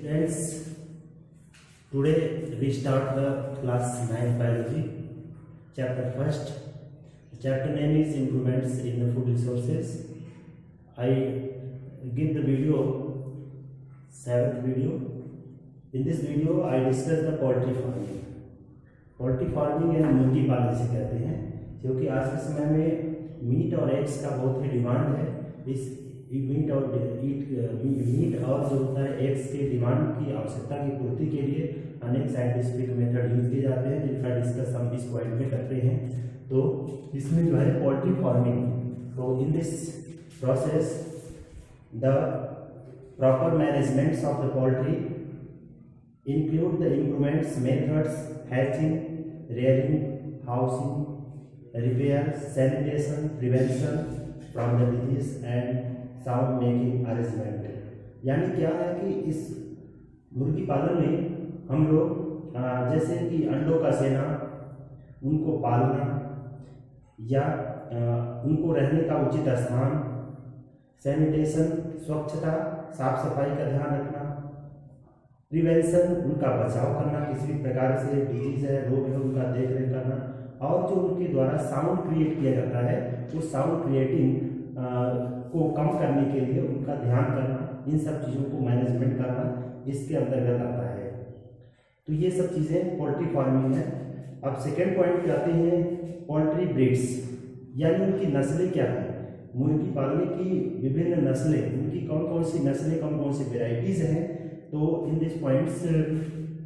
Students, today we start the class 9 biology chapter first. The chapter name is improvements in the food resources. I give the video, 7th video. In this video I discuss the poultry farming. Poultry farming या मुर्गी पालन से कहते हैं, क्योंकि आज के समय में मीट और एग्स का बहुत ही डिमांड है। इस मीट और जो होता है एग्स के डिमांड की आवश्यकता की पूर्ति के लिए अनेक साइंटिफिक मेथड यूज किए जाते हैं, जिनका डिस्कस हम इस पॉइंट में करते हैं। तो इसमें जो है पोल्ट्री फार्मिंग, तो in this process the proper managements of the poultry include the improvements methods hatching, rearing, housing, repair, sanitation, prevention from the disease and sound making arrangement। यानी क्या है कि इस मुर्गी पालन में हम लोग जैसे कि अंडों का सेना, उनको पालना या उनको रहने का उचित स्थान, सैनिटेशन स्वच्छता साफ सफाई का ध्यान रखना, प्रिवेंशन उनका बचाव करना, किसी भी प्रकार से डिजीज है रोग है उनका देख रेख करना, और जो उनके द्वारा साउंड क्रिएट किया जाता है उस साउंड क्रिएटिंग को कम करने के लिए उनका ध्यान करना, इन सब चीज़ों को मैनेजमेंट करना इसके अंतर्गत आता है। तो ये सब चीज़ें पोल्ट्री फार्मिंग है। अब सेकेंड पॉइंट पे आते हैं पोल्ट्री ब्रीड्स, यानी उनकी नस्लें क्या है। मुर्गी पालने की विभिन्न नस्लें, उनकी कौन कौन सी नस्लें, कौन कौन सी वेराइटीज़ हैं। तो in this points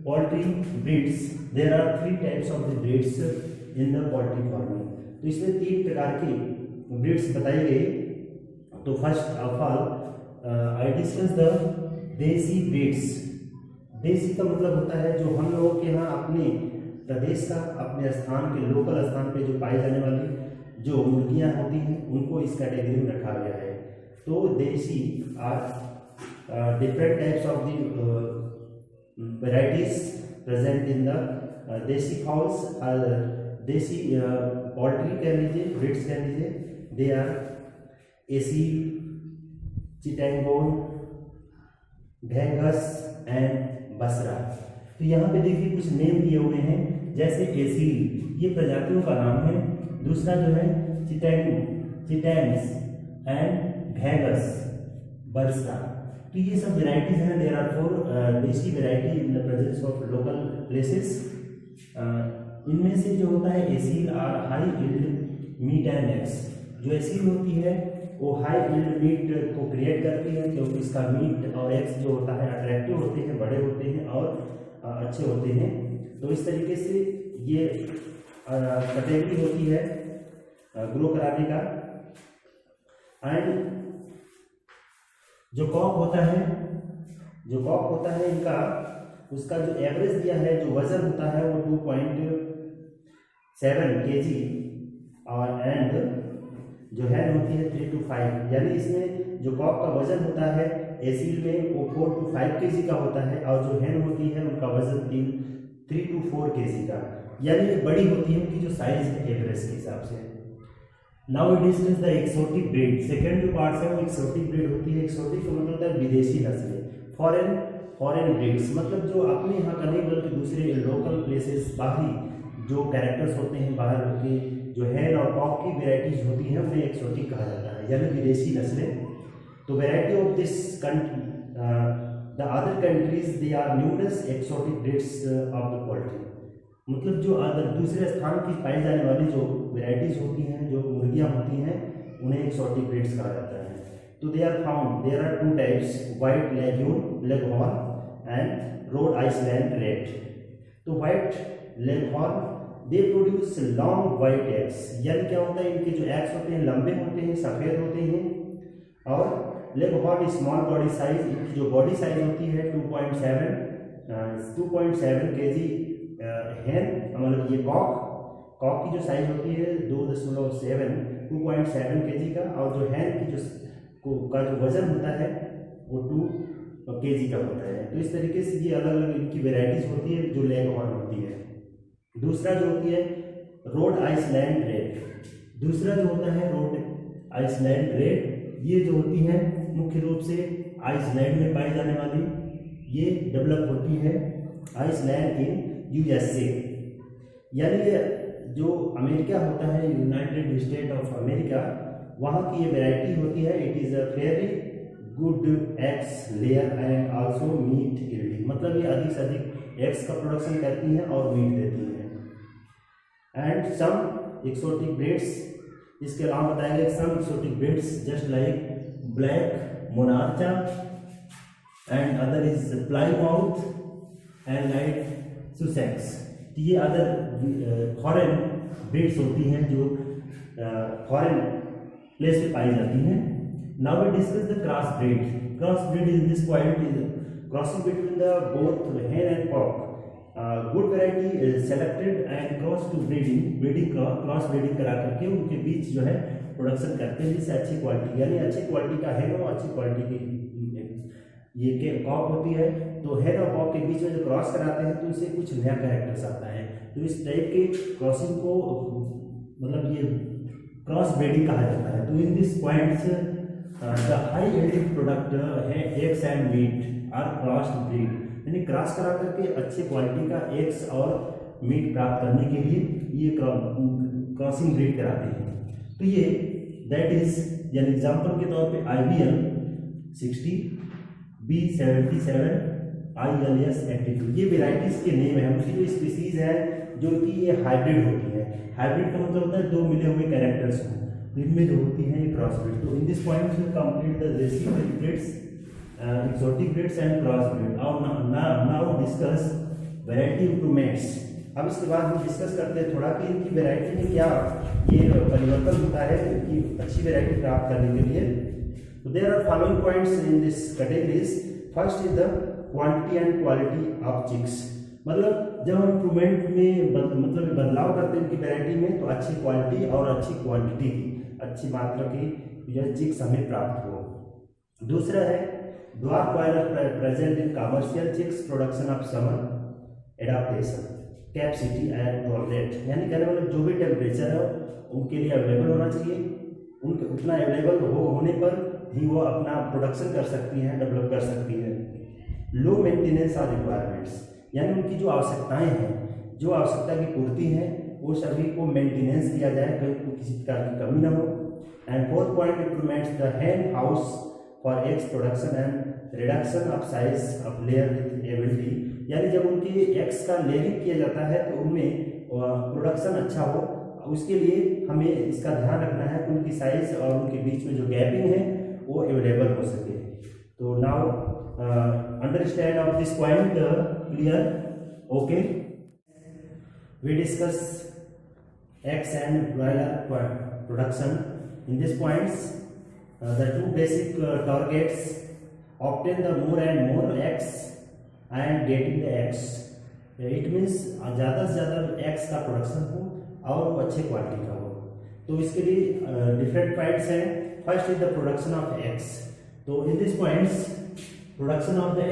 poultry breeds, there are 3 types of the breeds in the poultry farming. तो इसमें 3 प्रकार की ब्रीड्स बताई गई। तो first of all I discuss the desi breeds. देसी का मतलब होता है जो हम लोगों के यहाँ अपने प्रदेश का, अपने स्थान के लोकल स्थान पे जो पाई जाने वाली जो मुर्गियाँ होती हैं उनको इस कैटेगरी में रखा गया है। तो देसी are different types of the varieties present in the देसी fowls, देसी poultry कह लीजिए, ब्रीड्स कह लीजिए। They are Aseel, Chittagong, Ghagus and Busra. तो यहाँ पे देखिए कुछ नेम दिए हुए हैं, जैसे एसील ये प्रजातियों का नाम है। दूसरा जो है चिटैंग्स एंड घैंगस, बरसा। तो ये सब वेराइटीज हैं। There are 4 desi variety in the presence of local places. इनमें से जो होता है Aseel are high yield meat and eggs. जो एसील होती है वो हाई यील्ड मीट को क्रिएट करती है, क्योंकि इसका मीट और एग्स जो होता है अट्रैक्टिव होते हैं, बड़े होते हैं और अच्छे होते हैं। तो इस तरीके से ये कैटेगरी होती है ग्रो कराने का। एंड जो कॉक होता है इनका, उसका जो एवरेज दिया है, जो वजन होता है वो 2.7 kg और एंड जो हैन होती है 3 to 5। यानी इसमें जो कॉक का वजन होता है एसील में वो 4 to 5 kg का होता है, और जो हैन होती है उनका वजन 3 to 4 kg का। यानी ये बड़ी होती है उनकी जो साइज है एवरेज के हिसाब से। Now we discuss the exotic breed. Second जो पार्ट है वो एक्सोटिक ब्रीड होती है। एक्सोटिक का मतलब होता है विदेशी नस्लें, फॉरेन ब्रीड्स, मतलब जो अपने यहाँ का नहीं बल्कि दूसरे लोकल प्लेसेस, बाहरी जो कैरेक्टर्स होते हैं बाहर के, जो हैन और कॉक की वेराइटीज होती हैं उन्हें एक्सोटिक कहा जाता है, यानी विदेशी नस्लें। तो variety of this country, the other countries they are numerous exotic breeds of the poultry. मतलब जो अदर दूसरे स्थान की पाई जाने वाली जो वेराइटीज होती हैं, जो मुर्गियाँ होती हैं, उन्हें एक्सोटिक ब्रीड्स कहा जाता है। तो they are found, there are 2 types, white leghorn and Rhode Island red. तो white leghorn they produce long white eggs. यानी क्या होता है, इनके जो एग्स होते हैं लंबे होते हैं, सफ़ेद होते हैं। और लेगहॉर्न स्मॉल बॉडी साइज, इनकी जो बॉडी साइज होती है 2.7 kg हैन, मतलब ये कॉक की जो साइज होती है 2.7 kg का, और जो हैन की जो वजन होता है वो 2 kg का होता है। तो इस तरीके से ये अलग अलग इनकी वेराइटीज होती है जो लेगहॉर्न होती है। दूसरा जो होती है रोड आइसलैंड रेड। दूसरा जो होता है रोड आइसलैंड रेड, ये जो होती है मुख्य रूप से आइसलैंड में पाई जाने वाली ये डेवलप होती है आइसलैंड इन यूएसए, यानी जो अमेरिका होता है, यूनाइटेड स्टेट ऑफ अमेरिका, वहाँ की ये वैरायटी होती है। It is a very good eggs layer and also meat yielding, मतलब ये अधिक से अधिक एग्स का प्रोडक्शन करती हैं और मीट देती हैं। एंड सम एक्सोटिक ब्रीड्स, इसके अलावा बताया गया some exotic breeds just like black Minorca and other is Plymouth and light Sussex. ये अदर फॉरेन ब्रीड्स होती हैं जो फॉरेन प्लेस पे पाई जाती हैं। Now we discuss the cross breed. Cross breed in this point is crossing between the both hen and cock. Good variety selected and cross to breeding cross breeding करा करके उनके बीच जो है प्रोडक्शन करते हैं, जिससे अच्छी क्वालिटी, यानी अच्छी क्वालिटी का hen हो, अच्छी क्वालिटी की ये कॉक होती है। तो हेन और कॉक के बीच में जो क्रॉस कराते हैं तो इससे कुछ नया कैरेक्टर्स आता है। तो इस टाइप के क्रॉसिंग को मतलब ये क्रॉस ब्रीडिंग कहा जाता है। तो in this points the high yielding product है eggs and meat are crossed breed, यानी क्रॉस करा करके अच्छी क्वालिटी का एग्स और मीट प्राप्त करने के लिए ये क्रॉसिंग ब्रीड कराते हैं। तो ये दैट इज यानी एग्जाम्पल के तौर पे IBL 60, B77, ILS 82, ये वेराइटीज के नेम है। उसकी जो स्पीसीज है जो कि ये हाइब्रिड होती है। हाइब्रिड का मतलब होता है दो मिले हुए कैरेक्टर्स हो, इनमें जो होती है ये क्रॉस ब्रीड। तो in this point we complete the desi breeds, exotic breeds and cross breed. Now discuss variety improvements. अब इसके बाद हम डिस्कस करते हैं थोड़ा कि इनकी वैरायटी में क्या ये परिवर्तन होता है इनकी अच्छी वैरायटी प्राप्त करने के लिए। So there are following points in this categories. First is the quantity and quality of chicks. मतलब जब हम इम्प्रूवमेंट में मतलब बदलाव करते हैं इनकी वैरायटी में, तो अच्छी क्वालिटी और अच्छी क्वांटिटी की, अच्छी मात्रा की यह चिक्स हमें प्राप्त हो। दूसरा है dwarf broiler present in commercial chicks production of summer adaptation capacity and tolerate, यानी कहने मतलब जो भी टेम्परेचर है उनके लिए अवेलेबल होना चाहिए, उनके उतना अवेलेबल होने पर ही वो अपना प्रोडक्शन कर सकती हैं, डेवलप कर सकती हैं। लो मेंटेनेंस और रिक्वायरमेंट्स, यानी उनकी जो आवश्यकताएं हैं, जो आवश्यकता की पूर्ति है, वो सभी को मेंटेनेंस किया जाए, कहीं किसी प्रकार की कमी ना हो। And fourth point improvements the hen house for eggs production and reduction of size of layer with ability, यानी जब उनकी एग्स का लेयरिंग किया जाता है तो उनमें प्रोडक्शन अच्छा हो, उसके लिए हमें इसका ध्यान रखना है कि उनकी साइज और उनके बीच में जो गैपिंग है वो अवेलेबल हो सके। तो now understand of this point clear, okay. We discuss eggs and broiler production. In this points the two basic targets obtain the more and more eggs and getting the eggs. It means ज़्यादा से ज़्यादा eggs का production हो और वो अच्छे quality का हो। तो इसके लिए डिफरेंट पॉइंट्स हैं। First is the production of eggs. तो in this points production of the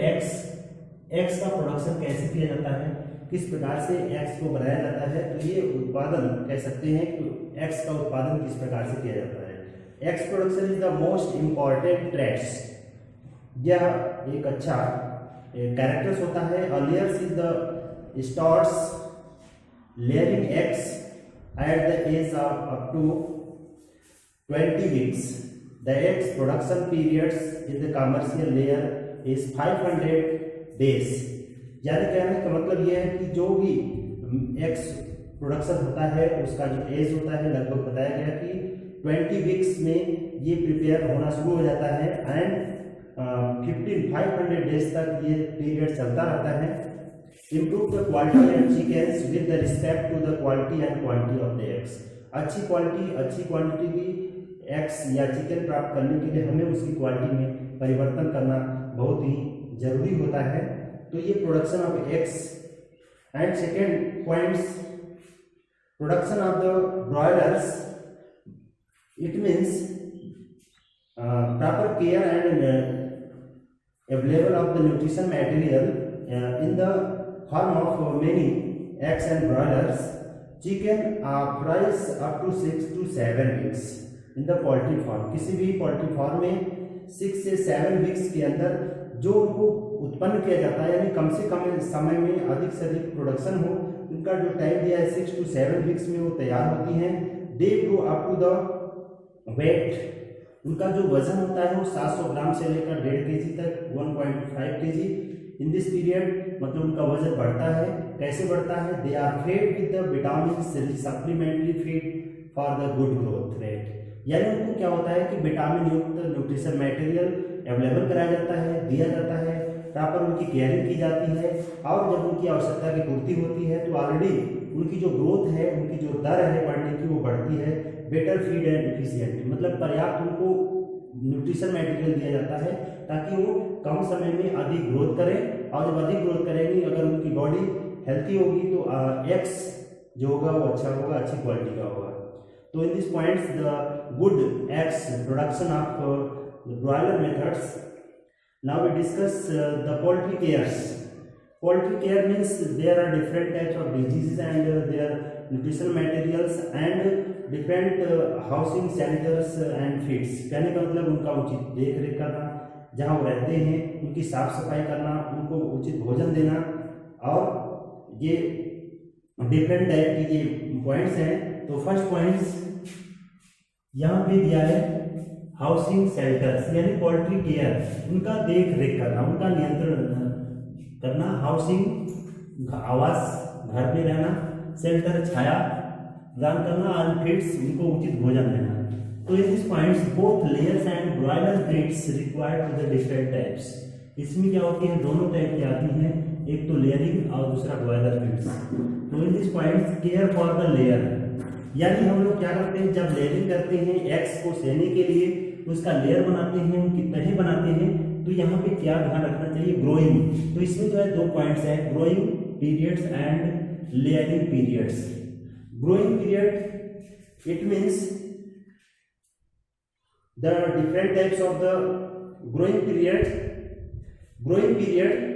eggs का प्रोडक्शन कैसे किया जाता है, किस प्रकार से एग्स को बनाया जाता है, तो ये उत्पादन कह सकते हैं कि एग्स का उत्पादन किस प्रकार से किया जाता है। Eggs production is the most important trades, यह एक अच्छा कैरेक्टर्स होता है। Layers is the stars layering eggs at the age of up to 20 weeks. The eggs production periods in the commercial layer is 500 days. यानी कहने का मतलब यह है कि जो भी एग्स प्रोडक्शन होता है उसका जो एज होता है लगभग बताया गया कि 20 वीक्स में ये प्रिपेयर होना शुरू हो जाता है एंड 500 डेज तक ये पीरियड चलता रहता है। Improve the quality and chickens with the respect to the quality and quantity of the eggs. अच्छी क्वालिटी अच्छी क्वांटिटी की एग्स या चिकन प्राप्त करने के लिए हमें उसकी क्वालिटी में परिवर्तन करना बहुत ही जरूरी होता है। तो ये production of eggs. And second points production of the broilers, it means proper care and available of the nutrition material in the form of many eggs and broilers. Chicken fries up to 6 to 7 weeks in the poultry farm. किसी भी poultry farm में 6 से 7 weeks के अंदर जो उनको उत्पन्न किया जाता है, यानी कम से कम समय में अधिक से अधिक प्रोडक्शन हो। उनका जो टाइम दिया है 6 to 7 वीक्स में वो तैयार होती हैं। They grow up to the weight, उनका जो वजन होता है वो 700 ग्राम से लेकर 1.5 kg तक 1.5 kg इन दिस पीरियड, मतलब उनका वजन बढ़ता है। कैसे बढ़ता है? They are fed with the vitamin supplementary feed for the good growth rate, यानी उनको क्या होता है कि विटामिन युक्त न्यूट्रिशन मटेरियल अवेलेबल कराया जाता है, दिया जाता है, प्रॉपर उनकी केयरिंग की जाती है, और जब उनकी आवश्यकता की पूर्ति होती है तो ऑलरेडी उनकी जो ग्रोथ है, उनकी जो दर है बढ़ने की, वो बढ़ती है। बेटर फीड एंड एफिशिएंट, मतलब पर्याप्त उनको न्यूट्रिशन मटेरियल दिया जाता है ताकि वो कम समय में अधिक ग्रोथ करें, और जब अधिक ग्रोथ करेंगी, अगर उनकी बॉडी हेल्थी होगी तो एग्स जो होगा वो अच्छा होगा, अच्छी क्वालिटी का होगा। तो in this points the good eggs production of broiler methods. Now we discuss the poultry cares. Poultry care means there are different types of diseases and their nutritional materials and different housing centers and feeds। कहने का मतलब उनका उचित देख रेख करना, जहाँ वो रहते हैं उनकी साफ सफाई करना, उनको उचित भोजन देना, और ये डिफरेंट टाइप की ये पॉइंट्स हैं। तो फर्स्ट पॉइंट्स यहाँ पे दिया है हाउसिंग सेंटर्स, यानी पोल्ट्री केयर, उनका देख रेख करना, उनका नियंत्रण करना। हाउसिंग आवास, घर में रहना, सेल्टर छाया प्रदान करना, और फीड्स उनको उचित भोजन देना। तो in this points both layers and broiler breeds required to the different types. इसमें क्या होती है, दोनों टाइप की आती हैं, एक तो लेयरिंग और दूसरा ब्रॉयलर ब्रीड्स। तो in this points care for the layer, यानी हम लोग क्या करते हैं, जब लेयरिंग करते हैं एग्स को सेने के लिए, उसका लेयर बनाते हैं, उनकी तहें बनाते हैं, तो यहाँ पे क्या ध्यान रखना चाहिए, ग्रोइंग। तो इसमें जो है 2 पॉइंट्स है, growing periods and layering periods. Growing period it means the different types of the growing period. Growing period,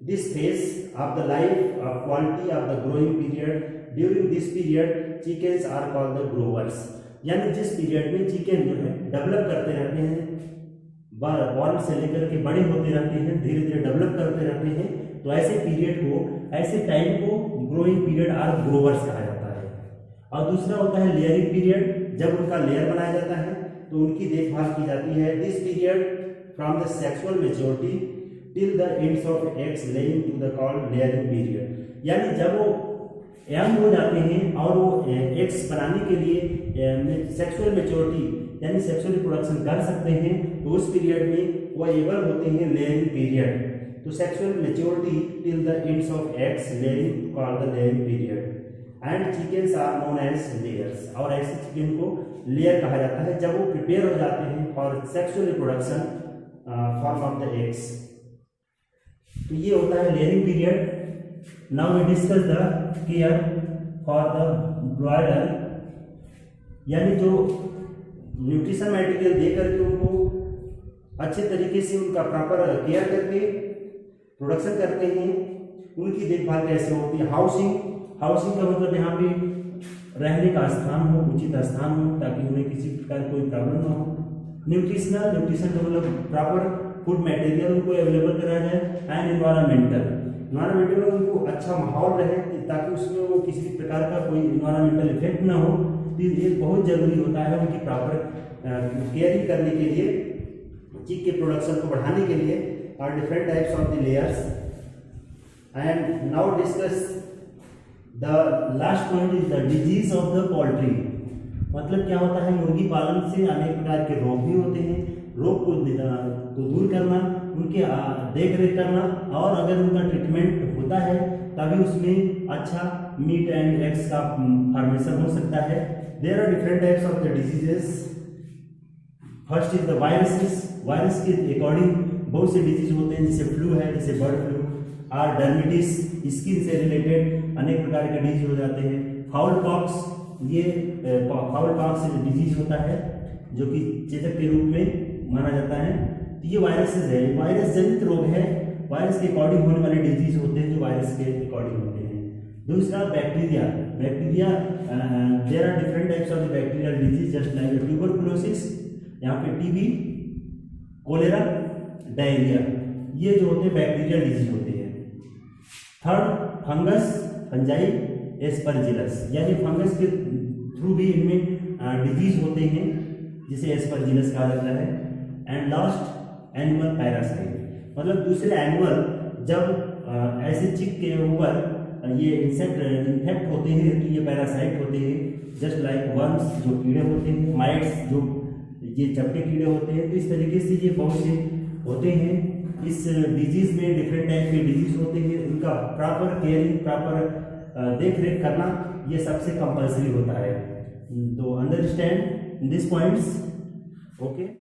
this phase of the life of quality of the growing period, during this period chickens are called the growers, यानी जिस period में chicken जो है develop करते रहते हैं, born से लेकर के बड़े होते रहते हैं, धीरे धीरे डेवलप करते रहते हैं, तो ऐसे पीरियड को, ऐसे टाइम को ग्रोइंग पीरियड और ग्रोवर्स कहा जाता है। और दूसरा होता है लेयरिंग पीरियड, जब उनका लेयर बनाया जाता है तो उनकी देखभाल की जाती है। This period from the sexual maturity till the ends of eggs laying to the called layering period, यानी जब वो यंग हो जाते हैं और वो एग्स बनाने के लिए सेक्सुअल मेच्योरिटी यानी सेक्सुअल रिप्रोडक्शन कर सकते हैं, तो उस पीरियड में वो एबल होते हैं लेयरिंग पीरियड। तो sexual maturity till the ends of eggs layering called the layering period, and chickens are known as layers, और ऐसे चिकन को लेयर कहा जाता है जब वो प्रिपेयर हो जाते हैं for sexual reproduction form of the eggs. तो ये होता है layering period. Now we discuss the care for the broiler, यानी जो न्यूट्रिशन मटेरियल दे करके उनको अच्छे तरीके से उनका प्रॉपर केयर करके प्रोडक्शन करते हैं, उनकी देखभाल कैसे होती है। हाउसिंग, हाउसिंग का मतलब यहाँ पे रहने का स्थान हो, उचित स्थान हो, ताकि उन्हें किसी प्रकार कोई प्रॉब्लम ना हो। न्यूट्रिशनल, न्यूट्रिशन का मतलब प्रॉपर फूड मटेरियल उनको अवेलेबल कराया जाए। एंड इन्वायरमेंटल, इन्वायरमेंटल में उनको अच्छा माहौल रहे ताकि उसमें वो किसी प्रकार का कोई इन्वायरमेंटल इफेक्ट ना हो। ये बहुत जरूरी होता है उनकी प्रॉपर केयरिंग करने के लिए, चिक के प्रोडक्शन को बढ़ाने के लिए, और different types of the layers. And now discuss the last point is the disease of the poultry, मतलब क्या होता है, मुर्गी पालन से अनेक प्रकार के रोग भी होते हैं, रोग को दूर करना, उनके देख रेख करना, और अगर उनका ट्रीटमेंट होता है तभी उसमें अच्छा मीट एंड एग्स का फॉर्मेशन हो सकता है। There are different types of the diseases. First is the viruses, virus के अकॉर्डिंग बहुत से डिजीज होते हैं, जैसे फ्लू है, जैसे बर्ड फ्लू, और डर्मिटिस, स्किन से रिलेटेड अनेक प्रकार के डिजीज हो जाते हैं। फाउल पॉक्स, ये फाउल पॉक्स डिजीज होता है जो कि चेचक के रूप में माना जाता है। तो ये वायरसेस है, वायरस जनित रोग है, वायरस के अकॉर्डिंग होने वाले डिजीज होते हैं जो वायरस के अकॉर्डिंग होते हैं। दूसरा bacteria, bacteria there are different types of the bacterial disease just like tuberculosis, यहाँ पे टीबी, कोलेरा, डायरिया, ये जो होते हैं बैक्टीरियल डिजीज होते हैं। थर्ड फंगस, फंजाई, एस्परजिलस, यानी फंगस के थ्रू भी इनमें डिजीज होते हैं जिसे एस्परजिलस कहा जाता है। एंड लास्ट एनिमल पैरासाइट, मतलब दूसरे एनिमल जब ऐसे चिक के ऊपर ये इंसेक्ट इन्फेक्ट होते हैं तो ये पैरासाइट होते हैं, जस्ट लाइक वर्म्स जो कीड़े होते हैं, माइट्स जो ये चपटे कीड़े होते हैं। तो इस तरीके से ये बहुत से होते हैं। इस डिजीज में डिफरेंट टाइप के डिजीज होते हैं, उनका प्रॉपर केयरिंग, प्रॉपर देख रेख करना ये सबसे कंपल्सरी होता है। तो अंडरस्टैंड दिस पॉइंट्स, ओके।